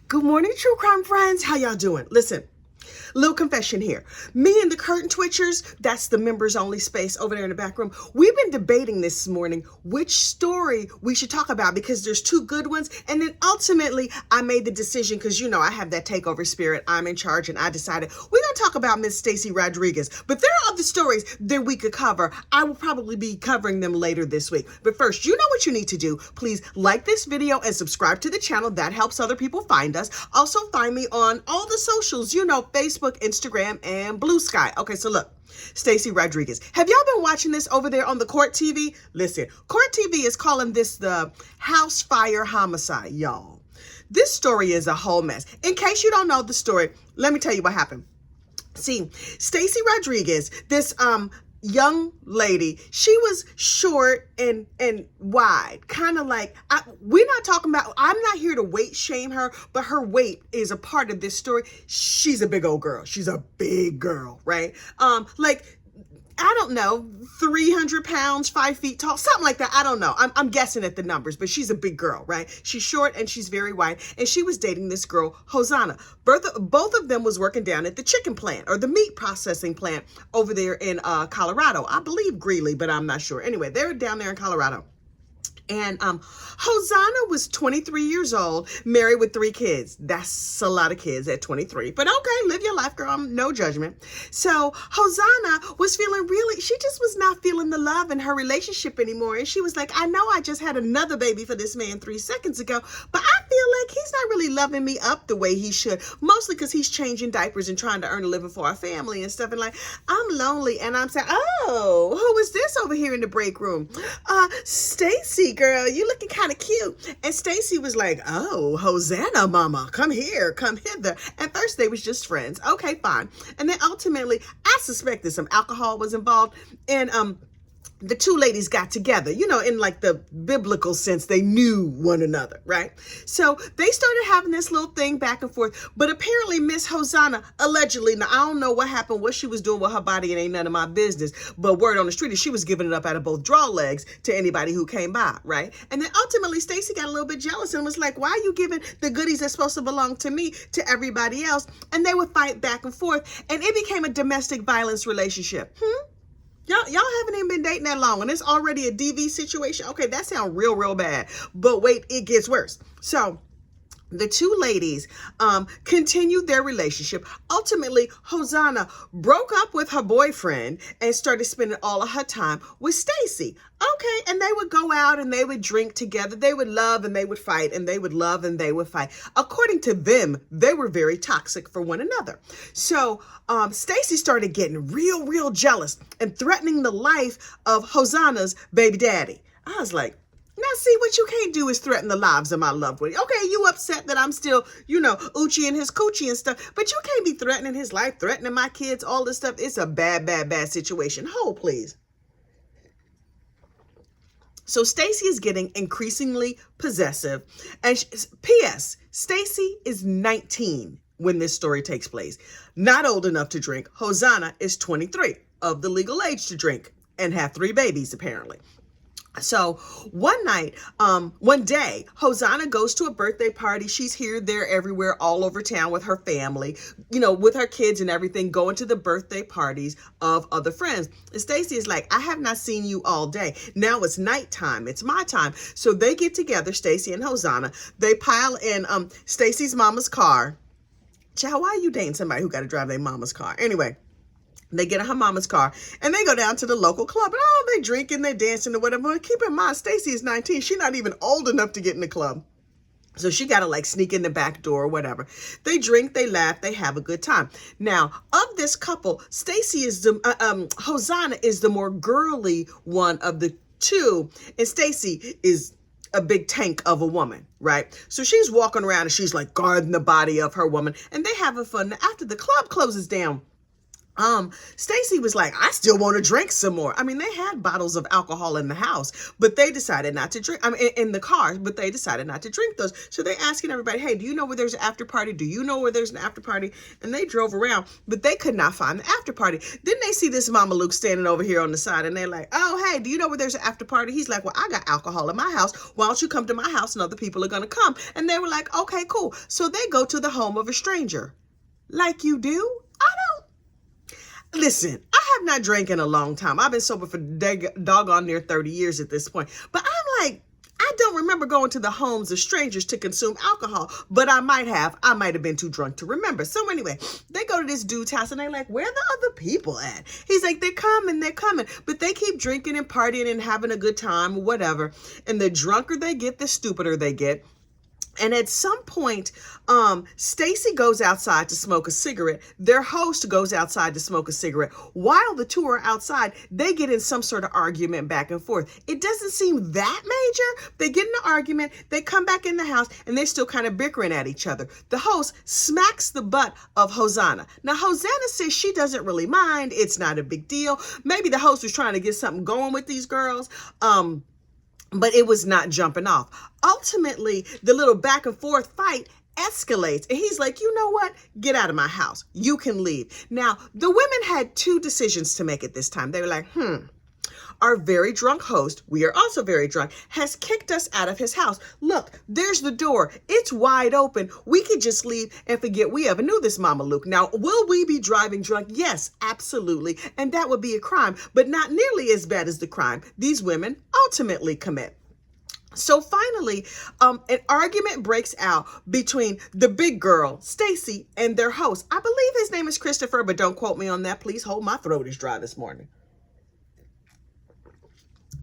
Good morning, true crime friends. How y'all doing? Listen, little confession here. Me and the Curtain Twitchers, that's the members only space over there in the back room. We've been debating this morning which story we should talk about because there's two good ones. And then ultimately I made the decision because I have that takeover spirit. I'm in charge and I decided we're going to talk about Miss Stacy Rodriguez. But there are other stories that we could cover. I will probably be covering them later this week. But first, you know what you need to do. Please like this video and subscribe to the channel. That helps other people find us. Also find me on all the socials, Facebook, Instagram, and Blue Sky. Okay, so look, Stacy Rodriguez. Have y'all been watching this over there on the Court TV? Listen, Court TV is calling this the house fire homicide, y'all. This story is a whole mess. In case you don't know the story, let me tell you what happened. See, Stacy Rodriguez, this young lady, she was short and wide, kind of like, we're not talking about, I'm not here to weight shame her, but her weight is a part of this story. She's a big old girl. She's a big girl, right? I don't know, 300 pounds, 5 feet tall, something like that. I don't know. I'm guessing at the numbers, but she's a big girl, right? She's short and she's very white. And she was dating this girl, Hosanna. Both of them was working down at the chicken plant or the meat processing plant over there in Colorado. I believe Greeley, but I'm not sure. Anyway, they were down there in Colorado. And Hosanna was 23 years old, married with 3 kids. That's a lot of kids at 23. But okay, live your life, girl. No judgment. So Hosanna was feeling she just was not feeling the love in her relationship anymore. And she was like, I know I just had another baby for this man 3 seconds ago, but I feel like he's not really loving me up the way he should. Mostly because he's changing diapers and trying to earn a living for our family and stuff. And like, I'm lonely. And I'm saying, oh, who is this over here in the break room? Stacy, girl, you looking kind of cute. And Stacy was like, oh, Hosanna, mama, come here, come hither. At first they was just friends. Okay, fine. And then ultimately, I suspected some alcohol was involved. And the two ladies got together, in like the biblical sense, they knew one another, right? So they started having this little thing back and forth. But apparently Miss Hosanna, allegedly, now I don't know what happened, what she was doing with her body, it ain't none of my business. But word on the street is she was giving it up out of both draw legs to anybody who came by, right? And then ultimately Stacy got a little bit jealous and was like, why are you giving the goodies that's supposed to belong to me to everybody else? And they would fight back and forth. And it became a domestic violence relationship. Y'all haven't even been dating that long and it's already a DV situation. Okay, that sounds real bad. But wait, it gets worse. So the two ladies continued their relationship. Ultimately, Hosanna broke up with her boyfriend and started spending all of her time with Stacy. Okay, and they would go out and they would drink together. They would love and they would fight and they would love and they would fight. According to them, they were very toxic for one another. So Stacy started getting real jealous and threatening the life of Hosanna's baby daddy. I was like, now, see, what you can't do is threaten the lives of my loved one. Okay, you upset that I'm still, Uchi and his coochie and stuff, but you can't be threatening his life, threatening my kids, all this stuff. It's a bad situation. Hold, please. So Stacy is getting increasingly possessive. And P.S. Stacy is 19 when this story takes place. Not old enough to drink. Hosanna is 23, of the legal age to drink, and have 3 babies, apparently. So one day, Hosanna goes to a birthday party. She's here, there, everywhere, all over town with her family, with her kids and everything, going to the birthday parties of other friends. And Stacy is like, I have not seen you all day. Now it's nighttime. It's my time. So they get together, Stacy and Hosanna. They pile in Stacy's mama's car. Child, why are you dating somebody who got to drive their mama's car? Anyway. They get in her mama's car and they go down to the local club. And they drinking, they dancing or whatever. But keep in mind, Stacy is 19. She's not even old enough to get in the club. So she got to sneak in the back door or whatever. They drink, they laugh, they have a good time. Now, of this couple, Stacy is Hosanna is the more girly one of the two. And Stacy is a big tank of a woman, right? So she's walking around and she's guarding the body of her woman. And they having fun. After the club closes down, Stacy was like, I still want to drink some more. I mean, they had bottles of alcohol in the house, but they decided not to drink. I mean, in the car, but they decided not to drink those. So they're asking everybody, hey, do you know where there's an after party? Do you know where there's an after party? And they drove around, but they could not find the after party. Then they see this Mama Luke standing over here on the side, and they're like, oh, hey, do you know where there's an after party? He's like, well, I got alcohol in my house. Why don't you come to my house and other people are going to come? And they were like, okay, cool. So they go to the home of a stranger. Like you do? I don't. Listen, I have not drank in a long time. I've been sober for doggone near 30 years at this point. But I'm like, I don't remember going to the homes of strangers to consume alcohol, but I might have. I might have been too drunk to remember. So anyway, they go to this dude's house and they're like, where are the other people at? He's like, they're coming. But they keep drinking and partying and having a good time or whatever. And the drunker they get, the stupider they get. And at some point, Stacy goes outside to smoke a cigarette. Their host goes outside to smoke a cigarette. While the two are outside, they get in some sort of argument back and forth. It doesn't seem that major. They get in an argument. They come back in the house, and they're still kind of bickering at each other. The host smacks the butt of Hosanna. Now, Hosanna says she doesn't really mind. It's not a big deal. Maybe the host was trying to get something going with these girls. But it was not jumping off. Ultimately, the little back and forth fight escalates. And he's like, you know what? Get out of my house. You can leave. Now, the women had two decisions to make at this time. They were like, our very drunk host, we are also very drunk, has kicked us out of his house. Look, there's the door. It's wide open. We could just leave and forget we ever knew this Mama Luke. Now, will we be driving drunk? Yes, absolutely. And that would be a crime, but not nearly as bad as the crime these women ultimately commit. So finally, an argument breaks out between the big girl, Stacy, and their host. I believe his name is Christopher, but don't quote me on that. Please hold, my throat is dry this morning.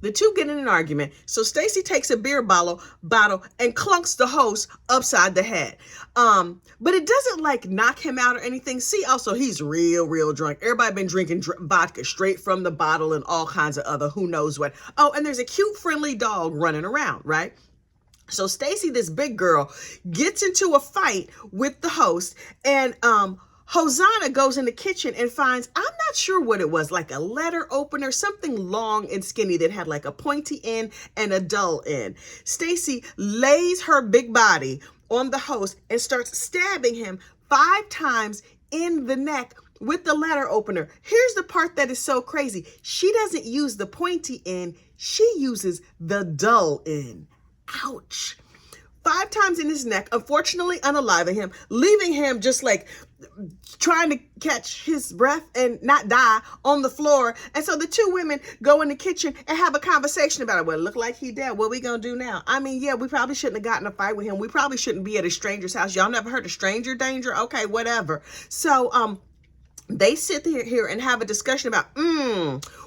The two get in an argument. So Stacy takes a beer bottle and clunks the host upside the head. But it doesn't like knock him out or anything. See, also, he's real drunk. Everybody been drinking vodka straight from the bottle and all kinds of other who knows what. Oh, and there's a cute, friendly dog running around, right? So Stacy, this big girl, gets into a fight with the host, and Hosanna goes in the kitchen and finds, I'm not sure what it was, like a letter opener, something long and skinny that had like a pointy end and a dull end. Stacy lays her big body on the host and starts stabbing him 5 times in the neck with the letter opener. Here's the part that is so crazy. She doesn't use the pointy end. She uses the dull end. Ouch. 5 times in his neck, unfortunately unaliving him, leaving him just like trying to catch his breath and not die on the floor. And so the two women go in the kitchen and have a conversation about it. Well, it looked like he dead. What are we going to do now? I mean, yeah, we probably shouldn't have gotten a fight with him. We probably shouldn't be at a stranger's house. Y'all never heard of stranger danger? Okay, whatever. So, they sit here and have a discussion about,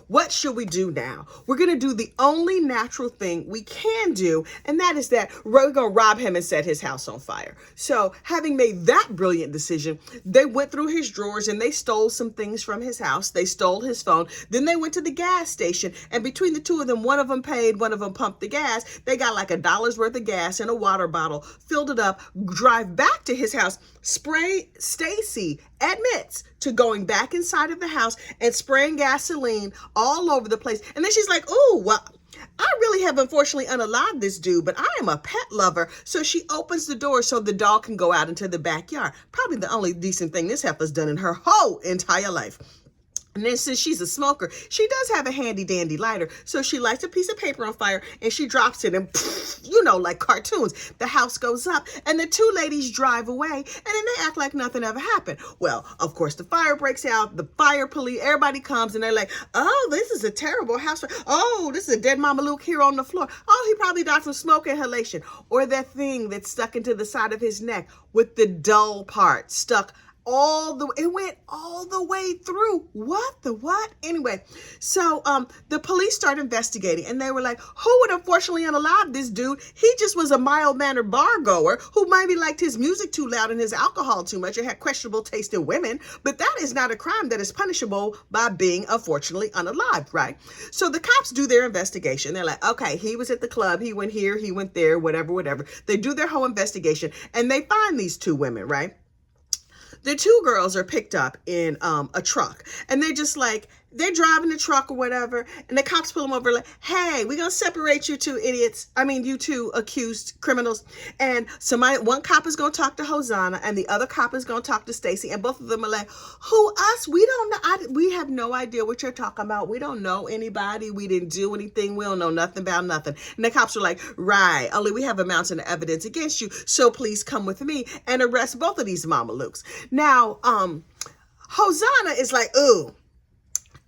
what should we do now? We're going to do the only natural thing we can do, and that is that we're going to rob him and set his house on fire. So having made that brilliant decision, they went through his drawers and they stole some things from his house. They stole his phone. Then they went to the gas station, and between the two of them, one of them paid, one of them pumped the gas. They got like $1 worth of gas in a water bottle, filled it up, drive back to his house. Stacy admits to going back inside of the house and spraying gasoline all over the place. And then she's like, oh, well, I really have unfortunately unalived this dude, but I am a pet lover. So she opens the door so the dog can go out into the backyard. Probably the only decent thing this heifer's done in her whole entire life. And then since she's a smoker, she does have a handy dandy lighter. So she lights a piece of paper on fire and she drops it, and like cartoons, the house goes up and the two ladies drive away, and then they act like nothing ever happened. Well, of course, the fire breaks out, the fire police, everybody comes, and they're like, oh, this is a terrible house. Oh, this is a dead Mama Luke here on the floor. Oh, he probably died from smoke inhalation. Or that thing that's stuck into the side of his neck with the dull part stuck it went all the way through. What? Anyway, so the police start investigating, and they were like, who would unfortunately unalive this dude? He just was a mild-mannered bar goer who maybe liked his music too loud and his alcohol too much and had questionable taste in women, but that is not a crime that is punishable by being unfortunately unalived, right? So the cops do their investigation. They're like, okay, he was at the club, he went here, he went there, whatever. They do their whole investigation, and they find these two women, right? the two girls are picked up in a truck, and they're just like, they're driving the truck or whatever, and the cops pull them over like, hey, we're gonna separate you two idiots. I mean, you two accused criminals. And one cop is gonna talk to Hosanna, and the other cop is gonna talk to Stacy, and both of them are like, who, us? We don't know. We have no idea what you're talking about. We don't know anybody. We didn't do anything. We don't know nothing about nothing. And the cops are like, right, only we have a mountain of evidence against you, so please come with me and arrest both of these mamalukes. Now, Hosanna is like, ooh,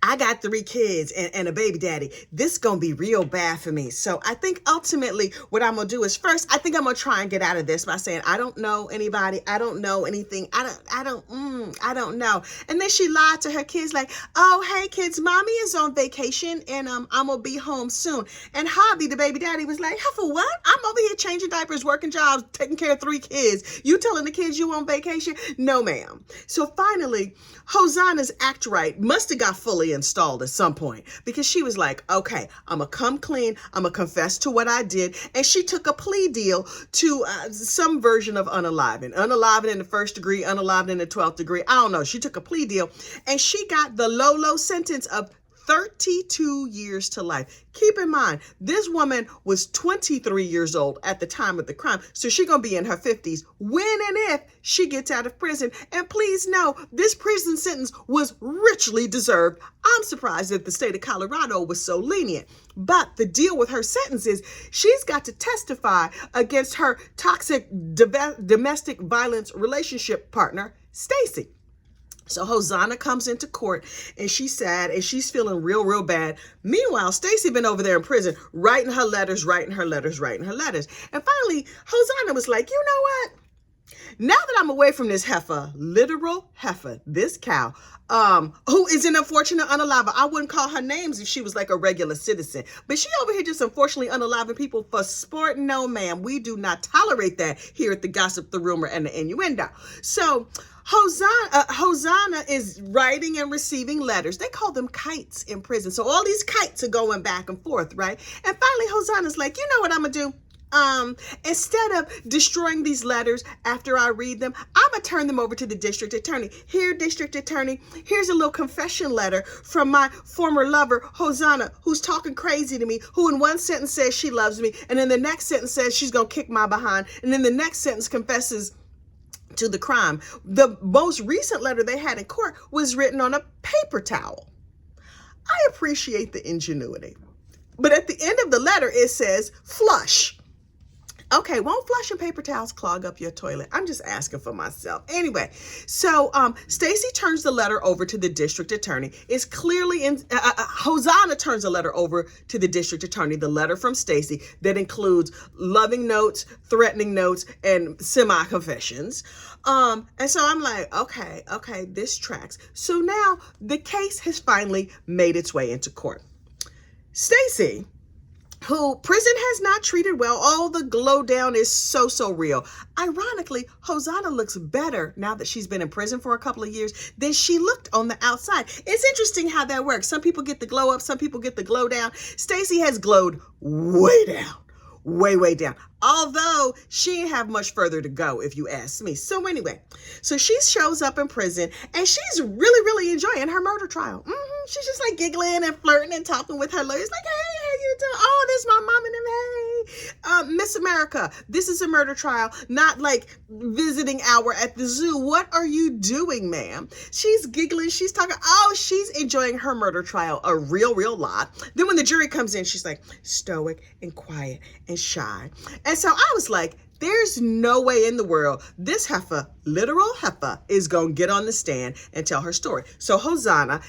I got 3 kids and a baby daddy. This is going to be real bad for me. So I think ultimately what I'm going to do is first, I think I'm going to try and get out of this by saying, I don't know anybody. I don't know anything. I don't know. And then she lied to her kids like, oh, hey kids, mommy is on vacation and I'm going to be home soon. And Hobby, the baby daddy, was like, for what? I'm over here changing diapers, working jobs, taking care of 3 kids. You telling the kids you on vacation? No, ma'am. So finally, Hosanna's act right must have got fully installed at some point, because she was like, okay, I'm gonna come clean, I'm gonna confess to what I did. And she took a plea deal to some version of unaliving in the 1st degree, unaliving in the 12th degree. I don't know. She took a plea deal and she got the low sentence of 32 years to life. Keep in mind, this woman was 23 years old at the time of the crime. So she's going to be in her 50s when and if she gets out of prison. And please know, this prison sentence was richly deserved. I'm surprised that the state of Colorado was so lenient. But the deal with her sentence is she's got to testify against her toxic domestic violence relationship partner, Stacy. So Hosanna comes into court and she's sad and she's feeling real bad. Meanwhile, Stacy been over there in prison writing her letters. And finally, Hosanna was like, you know what? Now that I'm away from this heifer, literal heifer, this cow, who is an unfortunate unaliver. I wouldn't call her names if she was like a regular citizen. But she over here just unfortunately unaliving people for sport. No, ma'am. We do not tolerate that here at the Gossip, the Rumor, and the Innuendo. So Hosanna is writing and receiving letters. They call them kites in prison. So all these kites are going back and forth, right? And finally, Hosanna's like, you know what I'm going to do? Instead of destroying these letters after I read them, I'm going to turn them over to the district attorney. Here, district attorney, here's a little confession letter from my former lover, Hosanna, who's talking crazy to me, who in one sentence says she loves me, and in the next sentence says she's going to kick my behind, and in the next sentence confesses to the crime. The most recent letter they had in court was written on a paper towel. I appreciate the ingenuity. But at the end of the letter, it says, flush. Okay, won't flushing paper towels clog up your toilet? I'm just asking for myself. Anyway, so Stacy turns the letter over to the district attorney. It's clearly in Hosanna turns the letter over to the district attorney, the letter from Stacy that includes loving notes, threatening notes, and semi-confessions. And so I'm like, okay, this tracks. So now the case has finally made its way into court. Stacy, who prison has not treated well. Oh, the glow down is so real. Ironically, Hosanna looks better now that she's been in prison for a couple of years than she looked on the outside. It's interesting how that works. Some people get the glow up, some people get the glow down. Stacy has glowed way down. Way down. Although she didn't have much further to go, if you ask me. So anyway, so she shows up in prison and she's really enjoying her murder trial. She's just like giggling and flirting and talking with her lawyers like, hey, how you doing? Oh, this is my mom and them. Hey, Miss America, this is a murder trial, not like visiting hour at the zoo. What are you doing, ma'am? She's giggling. She's talking. Oh, she's enjoying her murder trial a real lot. Then when the jury comes in, she's like stoic and quiet and shy. And so I was like, there's no way in the world this heifer, literal heifer, is going to get on the stand and tell her story. So Hosanna,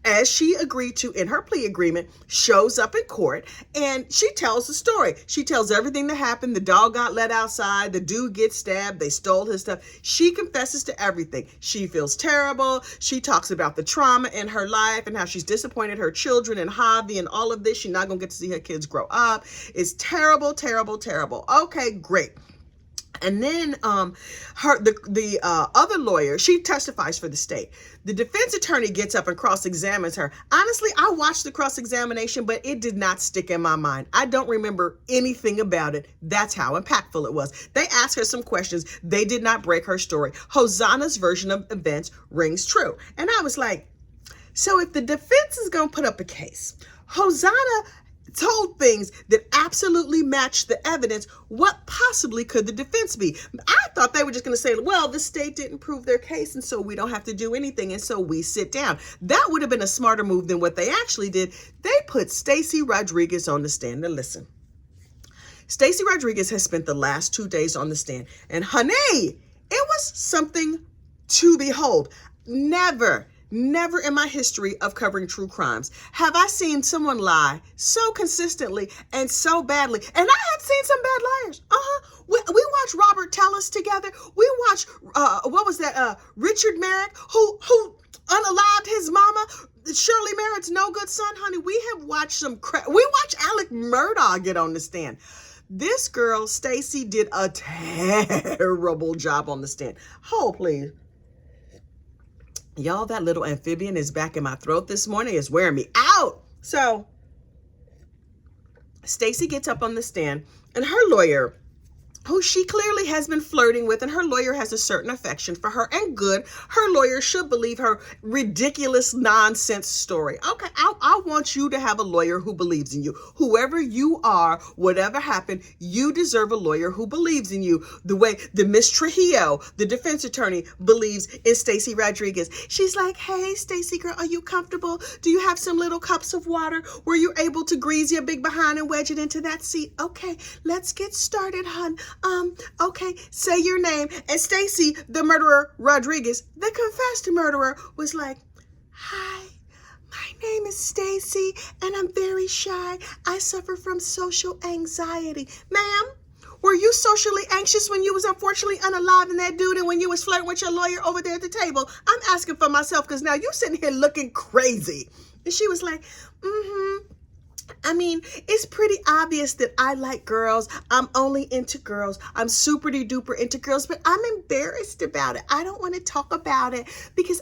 as she agreed to in her plea agreement, shows up in court and she tells the story. She tells everything that happened. The dog got let outside. The dude gets stabbed. They stole his stuff. She confesses to everything. She feels terrible. She talks about the trauma in her life and how she's disappointed her children and Javi and all of this. She's not going to get to see her kids grow up. It's terrible. Okay, great. And then the other lawyer, she testifies for the state. The defense attorney gets up and cross-examines her. Honestly, I watched the cross-examination, but it did not stick in my mind. I don't remember anything about it. That's how impactful it was. They asked her some questions. They did not break her story. Hosanna's version of events rings true. And I was like, so if the defense is going to put up a case, Hosanna told things that absolutely matched the evidence, what possibly could the defense be? I thought they were just going to say, well, the state didn't prove their case, and so we don't have to do anything, and so we sit down. That would have been a smarter move than what they actually did. They put Stacy Rodriguez on the stand. Now listen, Stacy Rodriguez has spent the last 2 days on the stand, and honey, it was something to behold. Never in my history of covering true crimes have I seen someone lie so consistently and so badly. And I have seen some bad liars. We watched Robert Tellis together. We watched, Richard Merrick, who unalived his mama. Shirley Merritt's no good son, honey. We have watched we watched Alec Murdaugh get on the stand. This girl, Stacy, did a terrible job on the stand. Hold, please. Y'all, that little amphibian is back in my throat this morning. It's wearing me out. So Stacy gets up on the stand, and her lawyer, who she clearly has been flirting with, and her lawyer has a certain affection for her, and good, her lawyer should believe her ridiculous nonsense story. Okay, I want you to have a lawyer who believes in you. Whoever you are, whatever happened, you deserve a lawyer who believes in you the way the Miss Trujillo, the defense attorney, believes in Stacy Rodriguez. She's like, hey, Stacy girl, are you comfortable? Do you have some little cups of water? Were you able to grease your big behind and wedge it into that seat? Okay, let's get started, hun. Okay, say your name. And Stacy, the murderer, Rodriguez, the confessed murderer, was like, hi, my name is Stacy, and I'm very shy. I suffer from social anxiety. Ma'am, were you socially anxious when you was unfortunately unaliving that dude and when you was flirting with your lawyer over there at the table? I'm asking for myself because now you sitting here looking crazy. And she was like, I mean, it's pretty obvious that I like girls. I'm only into girls. I'm super duper into girls, but I'm embarrassed about it. I don't want to talk about it because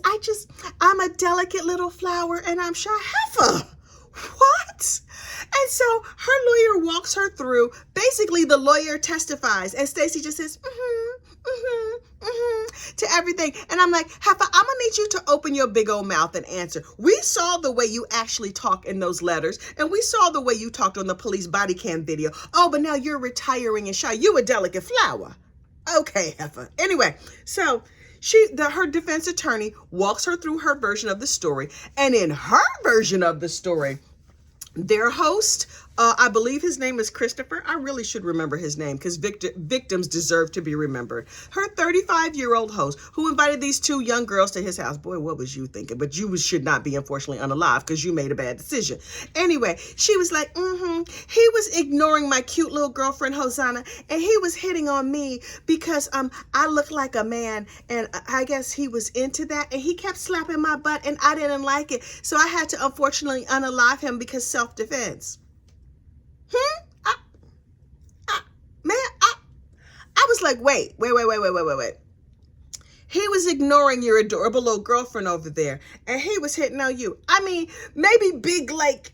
I'm a delicate little flower and I'm shy. Heifer, what? And so her lawyer walks her through. Basically, the lawyer testifies and Stacy just says, to everything. And I'm like, Heifer, I'm gonna need you to open your big old mouth and answer. We saw the way you actually talk in those letters, and we saw the way you talked on the police body cam video. Oh, but now you're retiring and shy. You a delicate flower. Okay, Heifer. Anyway, so her defense attorney walks her through her version of the story, and in her version of the story, their host, I believe his name is Christopher. I really should remember his name because victims deserve to be remembered. Her 35-year-old host who invited these two young girls to his house. Boy, what was you thinking? But you should not be, unfortunately, unalive because you made a bad decision. Anyway, she was like, he was ignoring my cute little girlfriend, Hosanna, and he was hitting on me because I look like a man, and I guess he was into that, and he kept slapping my butt, and I didn't like it. So I had to, unfortunately, unalive him because self-defense. I was like, wait. He was ignoring your adorable little girlfriend over there, and he was hitting on you. I mean, maybe big, like,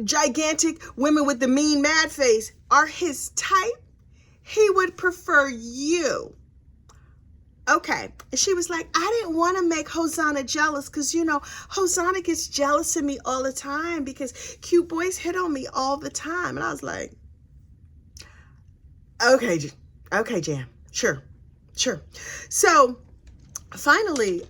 gigantic women with the mean mad face are his type. He would prefer you. Okay. And she was like, I didn't want to make Hosanna jealous because, Hosanna gets jealous of me all the time because cute boys hit on me all the time. And I was like, okay, Jan, sure. So finally,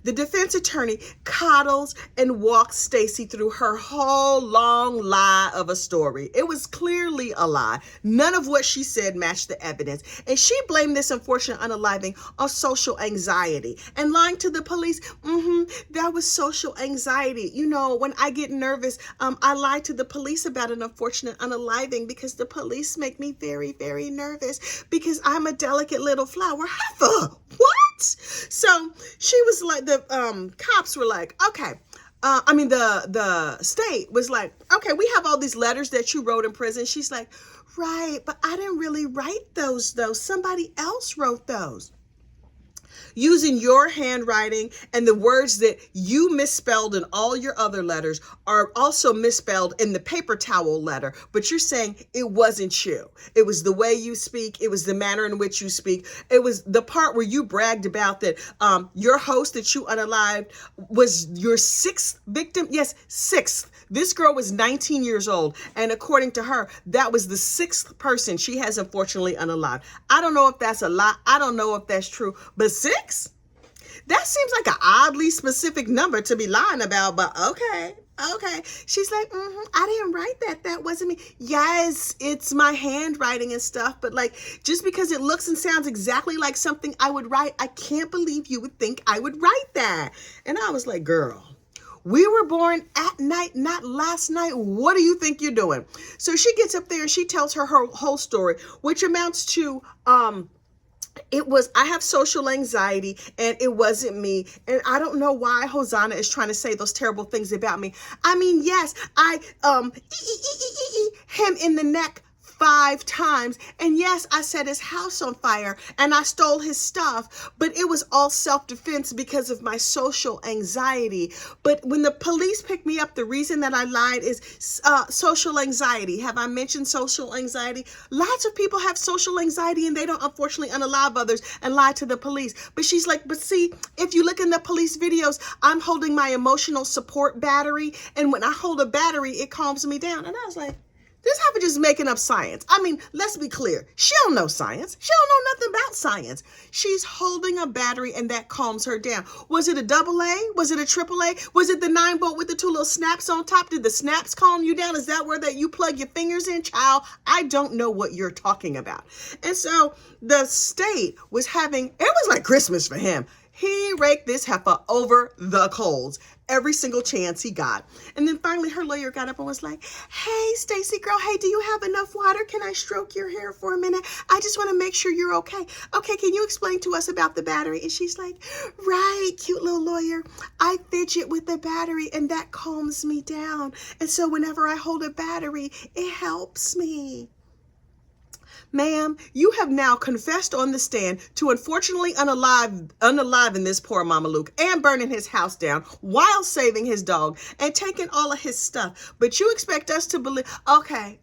the defense attorney coddles and walks Stacy through her whole long lie of a story. It was clearly a lie. None of what she said matched the evidence. And she blamed this unfortunate unaliving on social anxiety. And lying to the police, that was social anxiety. When I get nervous, I lie to the police about an unfortunate unaliving because the police make me very, very nervous because I'm a delicate little flower. Heifer, what? So she was like, the cops were like, okay. The state was like, okay, we have all these letters that you wrote in prison. She's like, Right, but I didn't really write those though. Somebody else wrote those. Using your handwriting, and the words that you misspelled in all your other letters are also misspelled in the paper towel letter, but you're saying it wasn't you. It was the way you speak. It was the manner in which you speak. It was the part where you bragged about that your host that you unalived was your sixth victim. Yes, sixth. This girl was 19 years old, and according to her, that was the sixth person she has unfortunately unalived. I don't know if that's a lie. I don't know if that's true, but six? That seems like an oddly specific number to be lying about, but okay. She's like, I didn't write that. That wasn't me. Yes, it's my handwriting and stuff, but like, just because it looks and sounds exactly like something I would write, I can't believe you would think I would write that. And I was like, girl, we were born at night, not last night. What do you think you're doing? So she gets up there and she tells her whole story, which amounts to, I have social anxiety and it wasn't me. And I don't know why Hosanna is trying to say those terrible things about me. I mean, yes, I, him in the neck 5 times. And yes, I set his house on fire and I stole his stuff, but it was all self-defense because of my social anxiety. But when the police picked me up, the reason that I lied is social anxiety. Have I mentioned social anxiety? Lots of people have social anxiety and they don't unfortunately unalive others and lie to the police. But she's like, but see, if you look in the police videos, I'm holding my emotional support battery. And when I hold a battery, it calms me down. And I was like, this heifer just making up science. I mean, let's be clear. She don't know science. She don't know nothing about science. She's holding a battery and that calms her down. Was it a AA? Was it a AAA? Was it the 9-volt with the 2 little snaps on top? Did the snaps calm you down? Is that where that you plug your fingers in, child? I don't know what you're talking about. And so the state was having, it was like Christmas for him. He raked this heifer over the coals every single chance he got. And then finally her lawyer got up and was like, hey, Stacy girl, hey, do you have enough water? Can I stroke your hair for a minute? I just want to make sure you're okay. Okay, can you explain to us about the battery? And she's like, right, cute little lawyer. I fidget with the battery and that calms me down. And so whenever I hold a battery, it helps me. Ma'am, you have now confessed on the stand to unfortunately unaliving this poor Mama Luke and burning his house down while saving his dog and taking all of his stuff. But you expect us to believe, okay.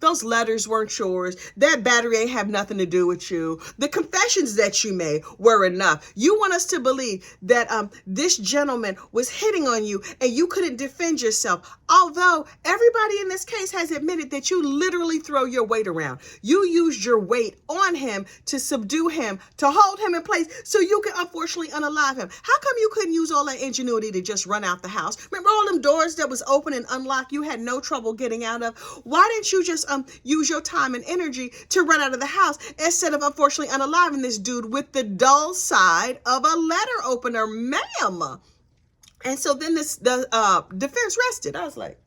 Those letters weren't yours. That battery ain't have nothing to do with you. The confessions that you made were enough. You want us to believe that this gentleman was hitting on you and you couldn't defend yourself. Although everybody in this case has admitted that you literally throw your weight around. You used your weight on him to subdue him, to hold him in place so you could unfortunately unalive him. How come you couldn't use all that ingenuity to just run out the house? Remember all them doors that was open and unlocked you had no trouble getting out of? Why didn't you just use your time and energy to run out of the house instead of unfortunately unaliving this dude with the dull side of a letter opener, ma'am? And so then the defense rested. I was like,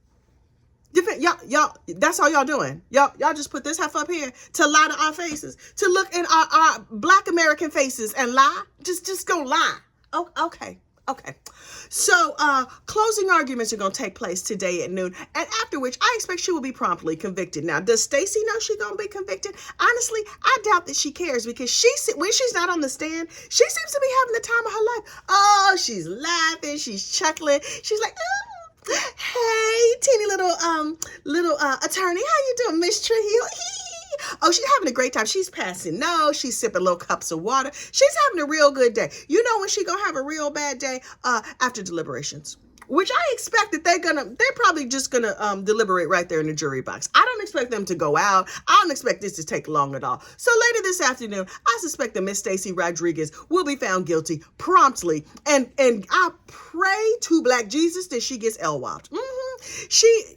y'all, that's all y'all doing. Y'all just put this heifer up here to lie to our faces, to look in our Black American faces and lie. Just go lie. Oh, okay. So closing arguments are going to take place today at noon, and after which I expect she will be promptly convicted. Now, does Stacy know she's going to be convicted? Honestly, I doubt that she cares because when she's not on the stand, she seems to be having the time of her life. Oh, she's laughing, she's chuckling, she's like, oh. Hey, teeny little attorney, how you doing, Miss Trujillo? Oh, she's having a great time. She's passing notes. She's sipping little cups of water. She's having a real good day. You know when she gonna have a real bad day? After deliberations. Which I expect that they're probably just gonna deliberate right there in the jury box. I don't expect them to go out. I don't expect this to take long at all. So later this afternoon, I suspect that Miss Stacy Rodriguez will be found guilty promptly. And I pray to Black Jesus that she gets LWOP'd.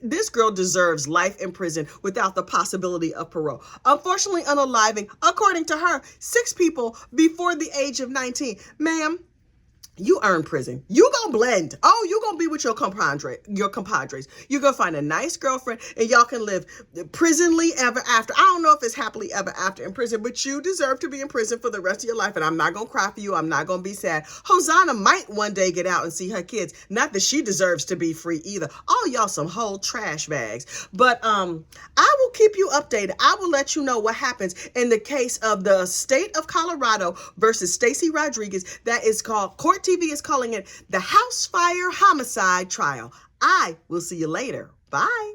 This girl deserves life in prison without the possibility of parole. Unfortunately, unaliving, according to her, 6 people before the age of 19. Ma'am, You earn prison. You gonna blend. Oh, you gonna be with your compadres. You're gonna find a nice girlfriend, and y'all can live prisonly ever after. I don't know if it's happily ever after in prison, but you deserve to be in prison for the rest of your life. And I'm not gonna cry for you. I'm not gonna be sad. Hosanna might one day get out and see her kids. Not that she deserves to be free either. All y'all some whole trash bags. But I will keep you updated. I will let you know what happens in the case of the state of Colorado versus Stacy Rodriguez. That is called Court TV is calling it the House Fire Homicide Trial. I will see you later. Bye.